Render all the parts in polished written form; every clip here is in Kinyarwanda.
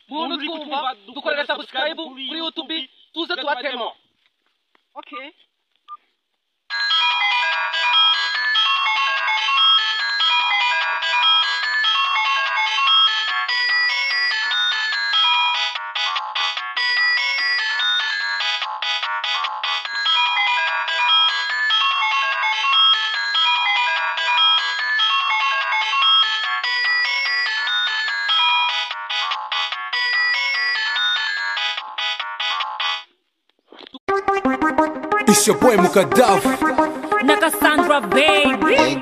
muntu twumva dukorera subscribe kuri YouTube tuze tubatemo. Okay. It's your boy Mukarere. Nakasandra baby.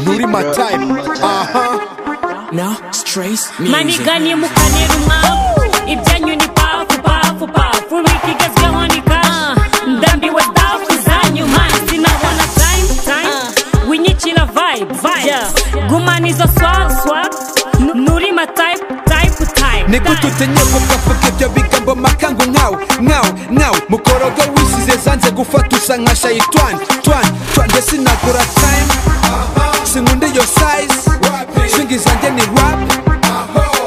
Nuri my type. Now Strays music. Manigani Mukarere mwa. Ibyanyu ni pafu pafu pafu. Wikigezweho ni cash. Ndambi we dafu zanyu man. Sinabona time. Winyikira vibe. Yeah. Gumanizo swag. Nuri my type. Nigututenye kukavuga ibyo bigambo makangu nkawe mukorogo wisize zanze gufata usa nka shayitwan ndetse nagura time sinkunde yo size swingi zanjye ni rap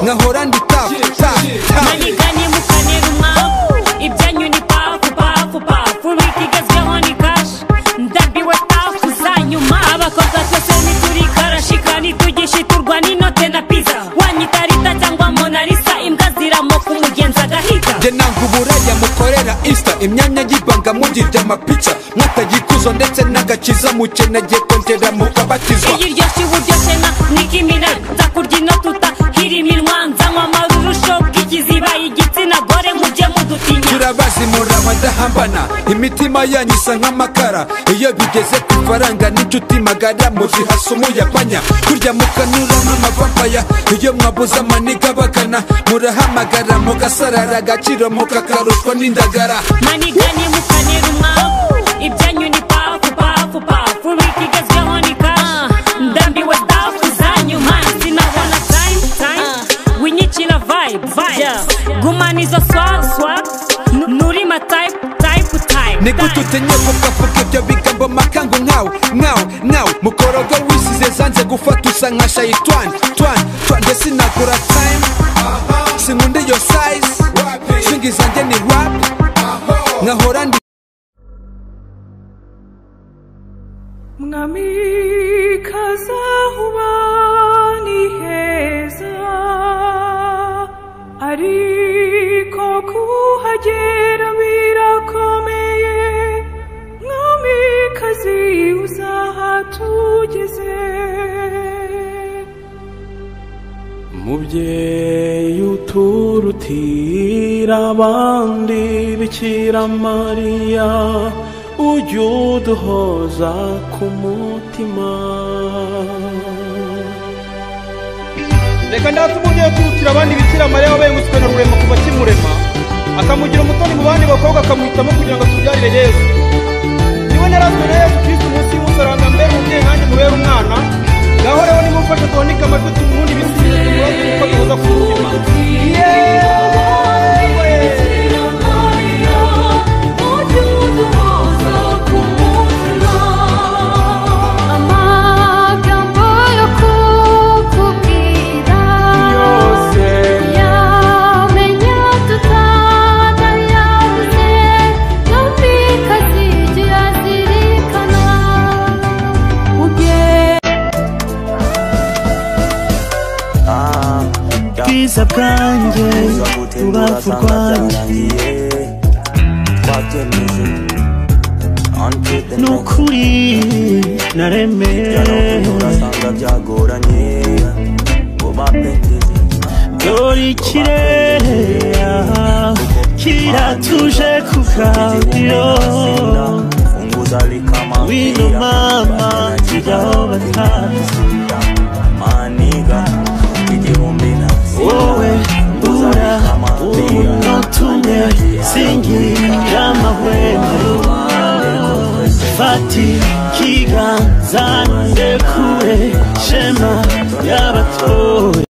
nkahora ndi tap Manigani Mukarere mwa ibyanyu ni pafu wikigezweho ni cash ndambiwe tafu zanyu ma abakobwa twese nituri karashika nitugishiturwa n'inote na pizza wanyitarita cyangwa monalisa imbwa ziramo kumugenza gahiga nge nanga uburaya mukorera insta imyanya y'ibanga mugirya amapica mwatagikuzo ndetse n'agakiza mukeneye kongera mukabatizwa iyiryoshye uburyoshye na nikimira nzakurya inotuta hiriminwa nzanywa amarurusho bw'ikiziba igitsina gore mujye mudutinya turabazi murabadahambana imitima yanyu isa nk'amakara iyo bigeze ku ifaranga n'inshuti magara muzihasa umuyapanya kurya mukanyura nk'amavampaya iyo mwabuze amaniga bagana murahamagara mugasarara agaciro mukakarushwa n'indagara Manigani Mukarere mwa ibyanyu ni pafu wikigezweho ni cash ndambiwe dafu zanyu man sinabona time winyikira vibe yeah. Gumanizo swag nuri my type nigututenye kukavuga ibyo bigambo makangu nkawe mukorogo wisize zanze gufata usa nka shayitwan ndetse nagura time sinkunde yo size swingi zanjye ni rap nkahora ndi Mwami kazahuba ni heza ariko kuhagera birakomeye Mwami kazi uzahatugeze Mubyeyi uturutira abandi Bikira Mariya ujye uduhoza ku mutima Reka ndatumubyeyi uturutira abandi Bikira Mariya wabengutswe na rurema kuva kimurema akamugira umutoni mu bandi bakobwa akamuhitamo kugira ngo tubyarire Yesu niwe narazwe na Yesu Kristo umunsi w'umusaranga mbere umubyeyi nanjye mubere umwana gahoreho nimumfashe tuhanike amajwi tumurundi ibisubizo tumubaze kuko duhoza ku mutima Bwiza bwanjye ubavu rwanjye nukuri naremeye dore ikirere kiratuje ku bwayo wino mama tujyaho batazi wowe ura unotumye singira amahwemo fati kiganza ndekure shema y'abatoye